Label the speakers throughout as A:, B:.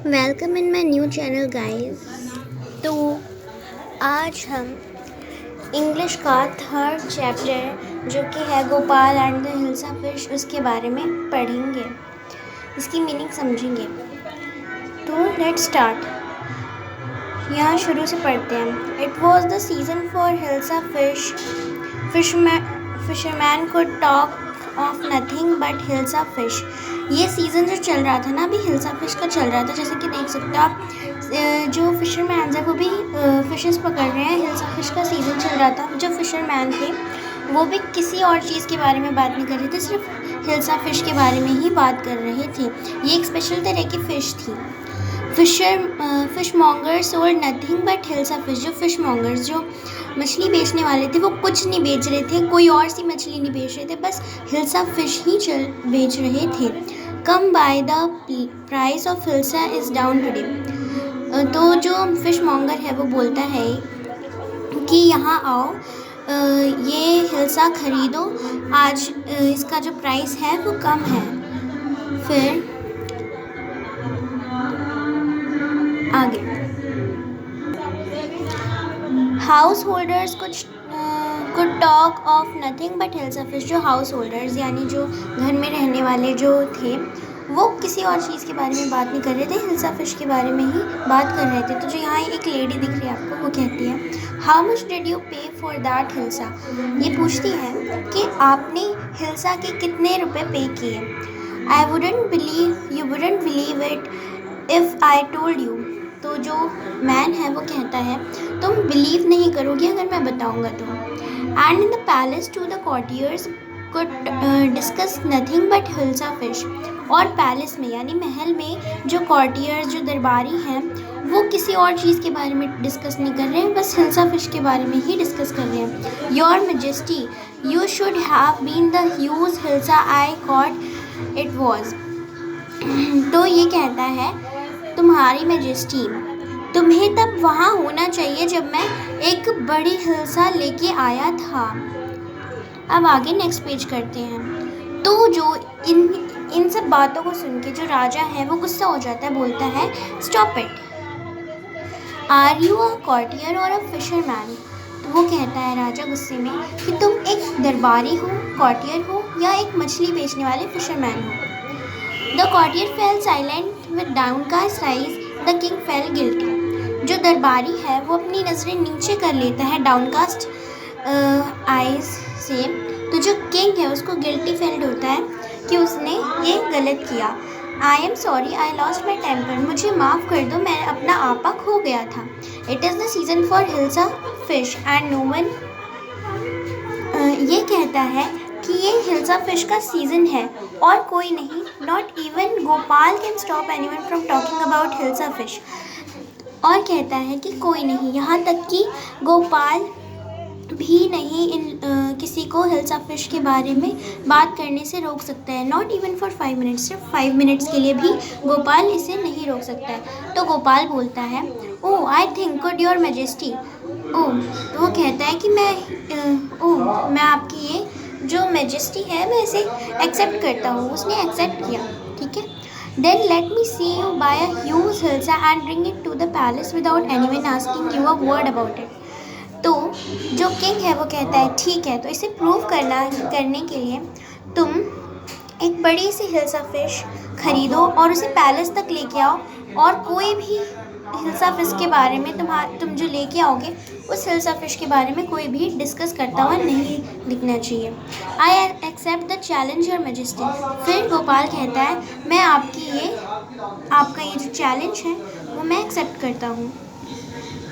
A: Welcome in my new channel guys. तो आज हम इंग्लिश का थर्ड चैप्टर जो कि है Gopal and the hilsa fish उसके बारे में पढ़ेंगे, इसकी मीनिंग समझेंगे। तो लेट्स स्टार्ट। यहाँ शुरू से पढ़ते हैं। It was the season for hilsa fish. Fisherman could talk of nothing but hilsa fish. ये सीज़न जो चल रहा था ना, अभी हिल्सा फिश का चल रहा था। जैसे कि देख सकते हो आप, जो फिशरमैन है वो भी फिशेस पकड़ रहे हैं। हिल्सा फिश का सीज़न चल रहा था। जो फिशरमैन थे वो भी किसी और चीज़ के बारे में बात नहीं कर रहे थे, सिर्फ हिल्सा फिश के बारे में ही बात कर रहे थे। ये एक स्पेशल तरह की फ़िश थी। Fish mongers sold nothing but hilsa fish. जो फिश मॉन्गर्स, जो मछली बेचने वाले थे, वो कुछ नहीं बेच रहे थे, कोई और सी मछली नहीं बेच रहे थे, बस हिल्सा फिश ही बेच रहे थे। Come by the price of hilsa is down today. तो जो फिश मॉन्गर है वो बोलता है कि यहाँ आओ, ये हिल्सा खरीदो, आज इसका जो प्राइस है वो कम है। फिर आगे house holders could talk of nothing but hilsa fish. जो हाउस होल्डर्स यानी जो घर में रहने वाले जो थे, वो किसी और चीज़ के बारे में बात नहीं कर रहे थे, हिल्सा फिश के बारे में ही बात कर रहे थे। तो जो यहाँ एक लेडी दिख रही है आपको, वो कहती है हाउ मच डिड यू पे फॉर दैट हिल्सा। ये पूछती है कि आपने हिल्सा के कितने रुपए पे किए। You wouldn't believe it if I told you. तो जो मैन है वो कहता है तुम बिलीव नहीं करोगे अगर मैं बताऊंगा तो। And in the palace to the courtiers could discuss nothing but hilsa fish. और पैलेस में यानी महल में जो कॉर्टियर्स, जो दरबारी हैं, वो किसी और चीज़ के बारे में डिस्कस नहीं कर रहे हैं, बस हिल्सा फिश के बारे में ही डिस्कस कर रहे हैं। Your majesty you should have been the huge hilsa I caught it was. तो ये कहता है तुम्हारी मेजेस्टी, तुम्हें तब वहाँ होना चाहिए जब मैं एक बड़ी हिल्सा लेके आया था। अब आगे नेक्स्ट पेज करते हैं। तो जो इन सब बातों को सुन के जो राजा है वो गुस्सा हो जाता है, बोलता है stop it, are you a courtier or a fisherman. तो वो कहता है राजा गुस्से में कि तुम एक दरबारी हो, कॉर्टियर हो, या एक मछली बेचने वाले फिशरमैन हो। The courtier fell silent with downcast eyes. The king fell guilty. जो दरबारी है वो अपनी नज़रें नीचे कर लेता है डाउनकास्ट आइज से। तो जो किंग है उसको गिल्टी फील होता है कि उसने ये गलत किया। I am sorry, I lost my temper. मुझे माफ़ कर दो, मैं अपना आपा खो गया था। It is the season for hilsa fish and no one. ये कहता है कि ये हिल्सा फिश का सीज़न है और कोई नहीं, not even Gopal can stop anyone from talking about hilsa fish. और कहता है कि कोई नहीं, यहाँ तक कि गोपाल भी नहीं किसी को हिल्सा फिश के बारे में बात करने से रोक सकता है। नॉट इवन फॉर 5 मिनट्स, सिर्फ 5 मिनट्स के लिए भी गोपाल इसे नहीं रोक सकता है। तो गोपाल बोलता है oh I think good your majesty. Oh, तो वो कहता है कि मैं आपकी ये जो मेजेस्टी है मैं इसे एक्सेप्ट करता हूँ। उसने एक्सेप्ट किया, ठीक है। Then let me see you buy a huge hilsa and bring it to the palace without anyone asking you a word about it. तो जो किंग है वो कहता है ठीक है, तो इसे प्रूव करने के लिए तुम एक बड़ी सी हिल्सा फिश खरीदो और उसे पैलेस तक लेके आओ, और कोई भी हिल्सा फिश के बारे में तुम जो लेके आओगे उस हिल्सा फिश के बारे में कोई भी डिस्कस करता हुआ नहीं दिखना चाहिए। I accept the challenge your majesty. फिर गोपाल कहता है मैं आपका ये जो चैलेंज है वो मैं एक्सेप्ट करता हूँ।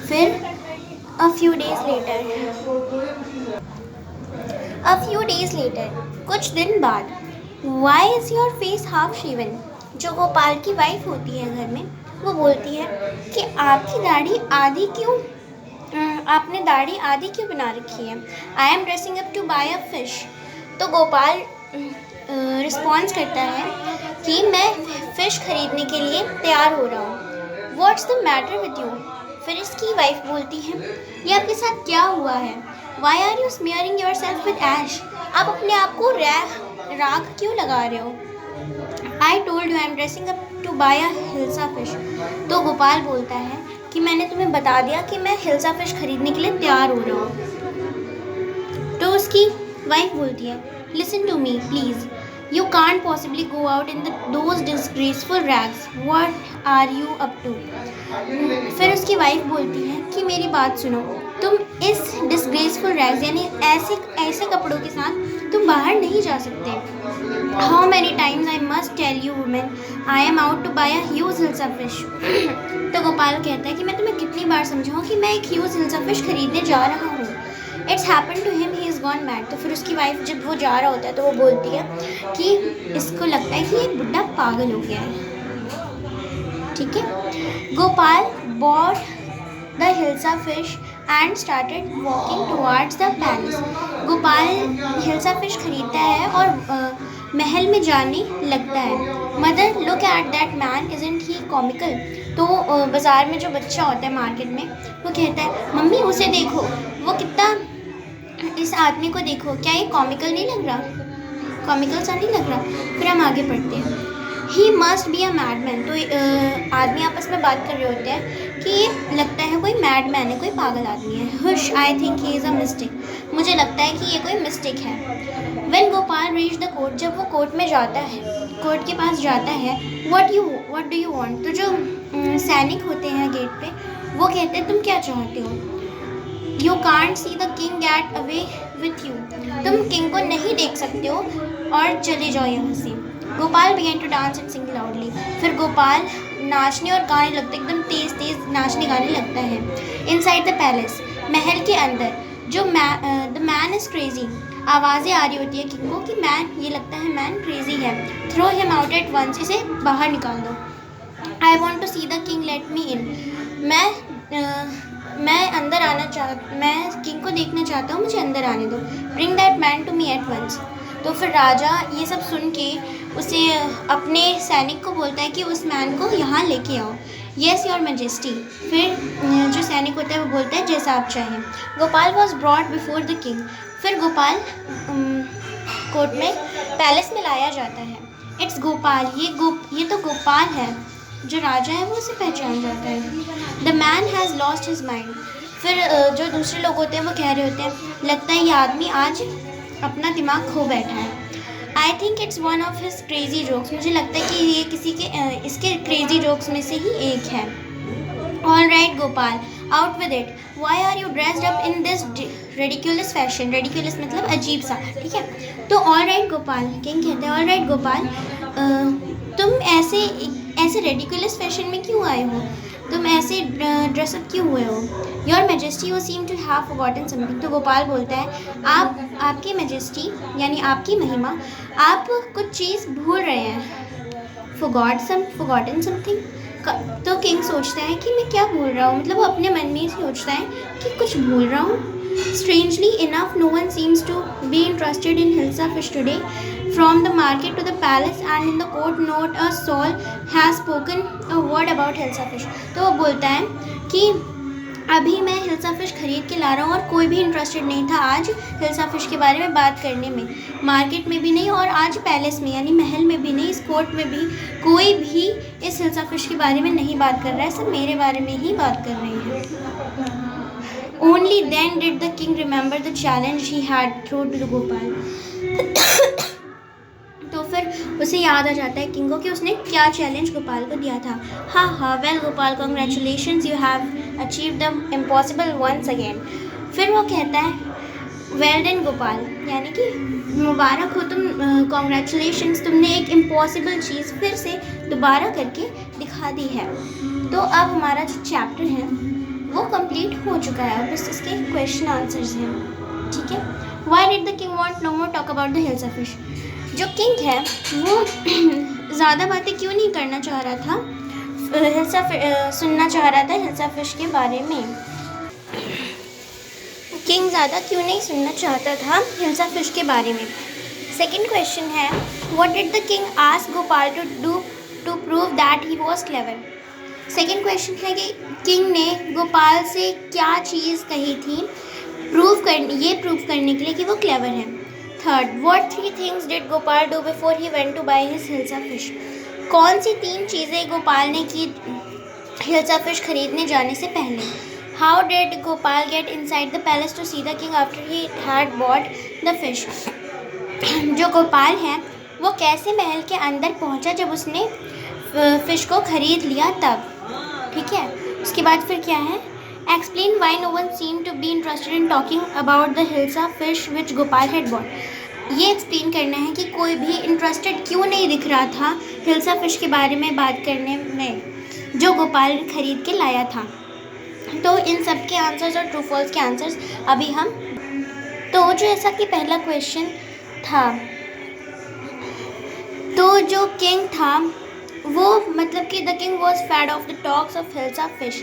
A: फिर A few days later, कुछ दिन बाद, Why is your face half shaven? जो गोपाल की वाइफ होती है घर में, वो बोलती है कि आपकी दाढ़ी आधी क्यों, आपने दाढ़ी आधी क्यों बना रखी है। I am dressing up to buy a fish. तो गोपाल रिस्पॉन्स करता है कि मैं फ़िश खरीदने के लिए तैयार हो रहा हूँ। What's the matter with you? फिर इसकी वाइफ बोलती है ये आपके साथ क्या हुआ है। Why are you smearing yourself with ash? आप अपने आप को राख क्यों लगा रहे हो। I told you I am dressing up to buy a Hilsa fish. तो गोपाल बोलता है कि मैंने तुम्हें बता दिया कि मैं हिल्सा फिश खरीदने के लिए तैयार हो रहा हूँ। तो उसकी वाइफ बोलती है, listen to me please, you can't possibly go out in those disgraceful rags, what are you up to. फिर उसकी वाइफ बोलती है कि मेरी बात सुनो, तुम इस डिसग्रेसफुल रैग्स यानी ऐसे कपड़ों के साथ तुम बाहर नहीं जा सकते। How many times I must tell you women, I am out to buy a huge hilsa fish. तो गोपाल कहता है कि मैं तुम्हें कितनी बार समझाऊँ कि मैं एक ह्यूज हिल्सा फिश खरीदने जा रहा हूँ। It's happen to him, he is gone mad. तो फिर उसकी वाइफ जब वो जा रहा होता है तो वो बोलती है कि इसको लगता है कि ये बुढ़ा पागल हो गया है। ठीक है। Gopal bought the hilsa fish and started walking towards the palace. Gopal hilsa fish खरीदता है और महल में जाने लगता है। Mother look at that man, isn't he comical. तो बाज़ार में जो बच्चा होता है मार्केट में, वो कहता है, मम्मी उसे देखो, वो कितना, इस आदमी को देखो, क्या ये कॉमिकल नहीं लग रहा, कॉमिकल सा नहीं लग रहा। फिर हम आगे पढ़ते हैं। He must be a madman. तो आदमी आपस में बात कर रहे होते हैं कि ये लगता है कोई मैडमैन है, कोई पागल आदमी है। Hush, I think he is a mistake. मुझे लगता है कि ये कोई मिस्टेक है। When Gopal reach the court, जब वो कोर्ट में जाता है, कोर्ट के पास जाता है, व्हाट डू यू वांट। तो जो सैनिक होते हैं गेट पे, वो कहते हैं तुम क्या चाहते हो। You can't see the king get away with you. तुम किंग को नहीं देख सकते हो और चले जाओ यहाँ से। Gopal began to dance and sing loudly. फिर गोपाल नाचने और गाने लगता है, एकदम तेज़ तेज़ नाचने गाने लगता है। इनसाइड द पैलेस, महल के अंदर, जो द मैन इज़ क्रेजी। आवाज़ें आ रही होती है किंग को कि मैन, ये लगता है मैन क्रेजी है। Throw him out at once, इसे बाहर निकाल दो। I want to see the king, let me in. मैं अंदर मैं किंग को देखना चाहता हूँ, मुझे अंदर आने दो। Bring that man to me at once. तो फिर राजा ये सब सुन के उसे अपने सैनिक को बोलता है कि उस मैन को यहाँ लेके आओ। Yes your majesty. फिर जो सैनिक होता है वो बोलता है जैसा आप चाहें। Gopal was brought before the king. फिर गोपाल कोर्ट में, पैलेस में लाया जाता है। इट्स गोपाल, ये तो गोपाल है। जो राजा है वो उसे पहचान जाता है। The man has lost his mind. फिर जो दूसरे लोग होते हैं वो कह रहे होते हैं, लगता है ये आदमी आज अपना दिमाग खो बैठा है। I think it's one of his crazy jokes. मुझे लगता है कि ये किसी के इसके क्रेजी जोक्स में से ही एक है। All right Gopal, out with it. Why are you dressed up in this ridiculous fashion. Ridiculous मतलब अजीब सा, ठीक है। तो ऑल राइट गोपाल, किंग कहते हैं, ऑल राइट गोपाल, तुम ऐसे रेडिकुलस फैशन में क्यों आए हो, तुम ऐसे ड्रेसअप क्यों हुए हो। Your majesty you seem to have forgotten something. तो गोपाल बोलता है, आपकी मैजेस्टी यानी आपकी महिमा, आप कुछ चीज़ भूल रहे हैं। Forgotten something. तो किंग सोचता है कि मैं क्या भूल रहा हूँ, मतलब वो अपने मन में ही सोचता है कि कुछ भूल रहा हूँ। Strangely enough, no one seems to be interested in Hilsa fish today. From the market to the palace and in the court, not a soul has spoken a word about Hilsa fish. तो वो बोलता है कि अभी मैं hilsa fish खरीद के ला रहा हूँ और कोई भी इंटरेस्टेड नहीं था आज हिल्सा फिश के बारे में बात करने में। मार्केट में भी नहीं और आज पैलेस में यानी महल में भी नहीं, इस कोर्ट में भी कोई भी इस हिल्सा फिश के बारे में नहीं बात कर रहा है, सब मेरे बारे में ही बात कर रहे हैं। Only then did the king remember the challenge he had thrown to the Gopal. तो फिर उसे याद आ जाता है किंग को कि उसने क्या चैलेंज गोपाल को दिया था। हाँ, well Gopal, congratulations, you have achieve the impossible once again. फिर वो कहता है, वेल डन गोपाल, यानी कि मुबारक हो तुम, कॉन्ग्रेचुलेशंस, तुमने एक इम्पॉसिबल चीज़ फिर से दोबारा करके दिखा दी है। तो अब हमारा जो चैप्टर है वो कंप्लीट हो चुका है, बस इसके क्वेश्चन आंसर्स हैं, ठीक है। Why did the king want no more talk about the hilsa fish. जो किंग है वो ज़्यादा बातें क्यों नहीं करना चाह रहा था, सुनना चाह रहा था हिल्सा फिश के बारे में। किंग ज़्यादा क्यों नहीं सुनना चाहता था हिल्सा फिश के बारे में। सेकंड क्वेश्चन है, what did the king ask Gopal to do to prove that he was clever. Second question है कि किंग ने गोपाल से क्या चीज़ कही थी प्रूव करने के लिए कि वो क्लेवर है। Third, what 3 things did Gopal do before he went to buy his hilsa fish. कौन सी 3 चीज़ें गोपाल ने की हिल्सा फिश खरीदने जाने से पहले? How did Gopal get inside the palace to see the king after he had bought the fish? जो गोपाल है वो कैसे महल के अंदर पहुंचा जब उसने फिश को खरीद लिया तब? ठीक है, उसके बाद फिर क्या है? Explain why no one seem to be interested in talking about the hilsa fish which Gopal had bought. ये एक्सप्लेन करना है कि कोई भी इंटरेस्टेड क्यों नहीं दिख रहा था हिल्सा फिश के बारे में बात करने में जो गोपाल खरीद के लाया था। तो इन सब के आंसर्स और ट्रू फॉल्स के आंसर्स अभी हम, तो जो ऐसा कि पहला क्वेश्चन था, तो जो किंग था वो मतलब कि the king was fed of the talks of hilsa fish.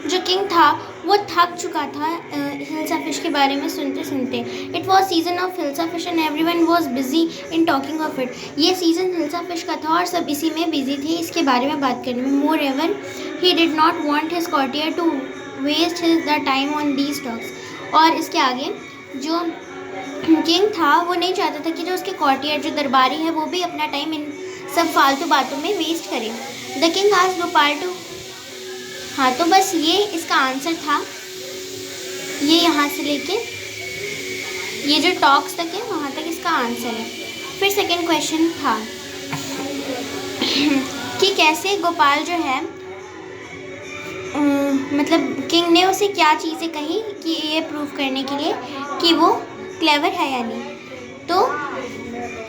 A: जो किंग था वो थक चुका था हिल्सा फिश के बारे में सुनते सुनते। It was season of hilsa fish and every one was busy in talking of it. ये सीज़न हिल्सा फिश का था और सब इसी में बिजी थे, इसके बारे में बात करने में। Moreover he did not want his courtier to waste his the time on these talks. और इसके आगे जो किंग था वो नहीं चाहता था कि जो उसके कॉर्टियर जो दरबारी है वो भी अपना टाइम इन सब फालतू बातों में वेस्ट करें। The king asked Gopal to, हाँ तो बस ये इसका आंसर था। ये यहाँ से लेके ये जो टॉक्स तक है वहाँ तक इसका आंसर है। फिर सेकंड क्वेश्चन था कि कैसे गोपाल जो है मतलब किंग ने उसे क्या चीज़ें कही कि ये प्रूव करने के लिए कि वो क्लेवर है या नहीं। तो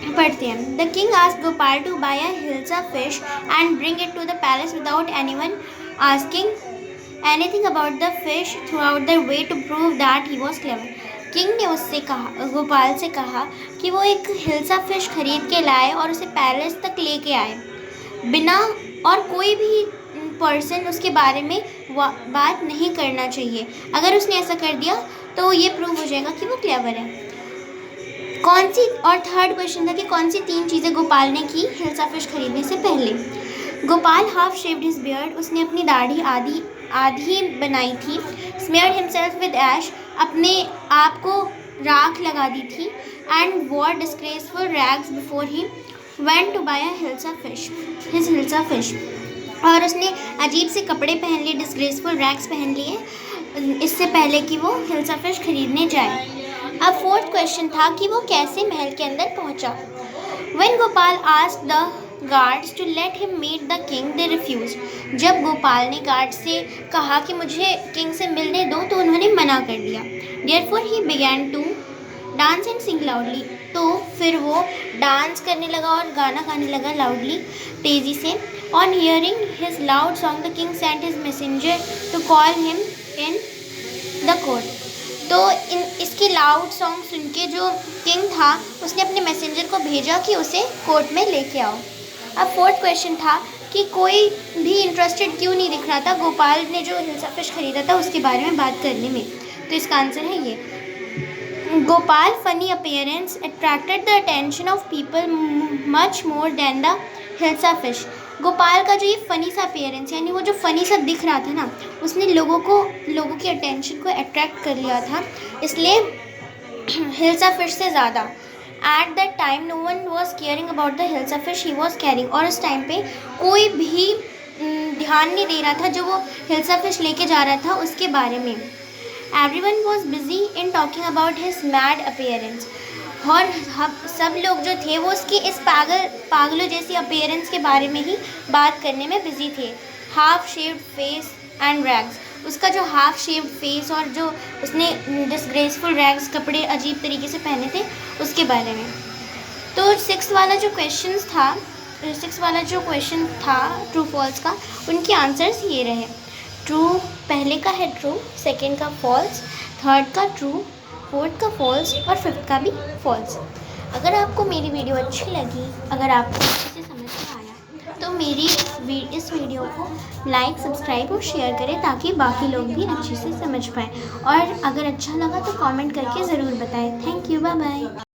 A: पढ़ते हैं। The king asked Gopal to buy a hilsa fish and bring it to the palace without anyone asking anything about the fish throughout the way to prove that he was clever. King ने उससे कहा, गोपाल से कहा कि वो एक hilsa fish खरीद के लाए और उसे पैलेस तक लेके आए बिना, और कोई भी पर्सन उसके बारे में बात नहीं करना चाहिए। अगर उसने ऐसा कर दिया तो ये प्रूव हो जाएगा कि वो क्लेवर है। कौन सी, और थर्ड क्वेश्चन था कि कौन सी 3 चीज़ें गोपाल ने की हिल्सा फिश खरीदने से पहले? Gopal half shaved his beard, उसने अपनी दाढ़ी आधी बनाई थी। स्मेयर्ड हिमसेल्फ विद ऐश, अपने आप को राख लगा दी थी। And wore disgraceful rags before he went to buy his hilsa fish, और उसने अजीब से कपड़े पहन लिए, डिस्ग्रेसफुल रैग्स पहन लिए इससे पहले कि वो हिल्सा फिश खरीदने जाए। अब फोर्थ क्वेश्चन था कि वो कैसे महल के अंदर पहुंचा। When Gopal asked the guards to let him meet the king they refused. जब गोपाल ने गार्ड से कहा कि मुझे किंग से मिलने दो तो उन्होंने मना कर दिया। Therefore he began to dance and sing loudly, तो फिर वो डांस करने लगा और गाना गाने लगा लाउडली, तेज़ी से। On hearing his loud song the king sent his messenger to call him in the court. तो इसकी लाउड सॉन्ग सुन के जो किंग था उसने अपने मैसेंजर को भेजा कि उसे कोर्ट में लेके आओ। अब फोर्थ क्वेश्चन था कि कोई भी इंटरेस्टेड क्यों नहीं दिख रहा था गोपाल ने जो हिल्सा फिश खरीदा था उसके बारे में बात करने में। तो इसका आंसर है ये। Gopal funny appearance attracted the attention of people much more than the hilsa fish. Gopal का जो ये फ़नी सा अपीयरेंस यानी वो जो फ़नी सा दिख रहा था ना, उसने लोगों की अटेंशन को अट्रैक्ट कर लिया था, इसलिए हिल्सा फिश से ज़्यादा। At that time no one was caring about the hilsa fish he was carrying, और उस टाइम पे कोई भी ध्यान नहीं दे रहा था जो वो हिल्सा फिश लेके जा रहा था उसके बारे में। Everyone was busy in talking about his mad appearance, और सब लोग जो थे वो उसकी इस पागलों जैसी अपीयरेंस के बारे में ही बात करने में बिजी थे। Half shaved face and rags, उसका जो हाफ शेव्ड फेस और जो उसने डिसग्रेसफुल रैग्स कपड़े अजीब तरीके से पहने थे उसके बारे में। तो सिक्स वाला जो क्वेश्चन था ट्रू फॉल्स का, उनके आंसर्स ये रहे। ट्रू पहले का है ट्रू, सेकेंड का फॉल्स, थर्ड का ट्रू, फोर्थ का फॉल्स और फिफ्थ का भी फॉल्स। अगर आपको मेरी वीडियो अच्छी लगी, अगर आपको अच्छे से समझ में आया तो मेरी इस वीडियो को लाइक, सब्सक्राइब और शेयर करें ताकि बाकी लोग भी अच्छे से समझ पाएँ। और अगर अच्छा लगा तो कमेंट करके ज़रूर बताएं। Thank you, bye bye.